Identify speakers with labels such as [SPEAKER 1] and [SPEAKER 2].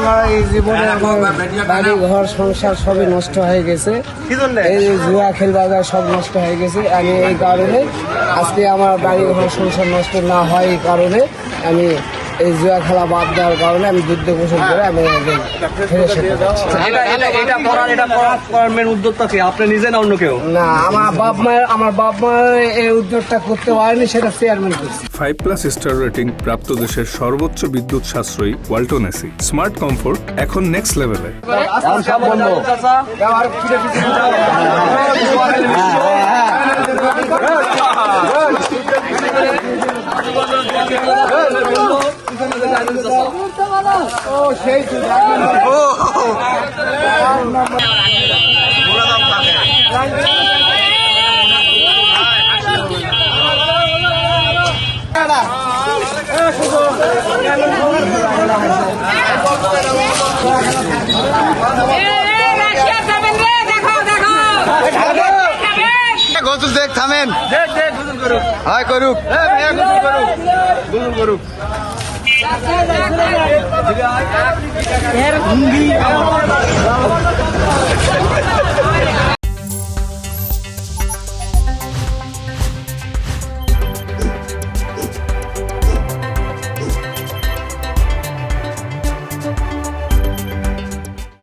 [SPEAKER 1] আমার এই জীবনে আমার বাড়ি ঘর সংসার সবই নষ্ট হয়ে গেছে। এই জুয়া খেল বাজার সব নষ্ট হয়ে গেছে। আমি এই কারণে আজকে আমার বাড়ি ঘর সংসার নষ্ট না হয় এই কারণে আমি এই জুয়া খেলা বাদ দেওয়ার কারণে আমি যুদ্ধ ঘোষণা করে আমি ফিরে এসেছি।
[SPEAKER 2] আপনি নিজে না অন্য কেউ?
[SPEAKER 1] না, আমার বাপ মায়ের এই উদ্যোগটা করতে পারেনি, সেটা চেয়ারম্যান করছে।
[SPEAKER 3] 5+ স্টার রেটিং প্রাপ্ত দেশের সর্বোচ্চ বিদ্যুৎ সাশ্রয়ী ওয়ালটন এসি। স্মার্ট কমফোর্ট এখন নেক্সট লেভেলে।
[SPEAKER 4] গোসল দেখ থামেন, হয় করুক, গোসল করুক।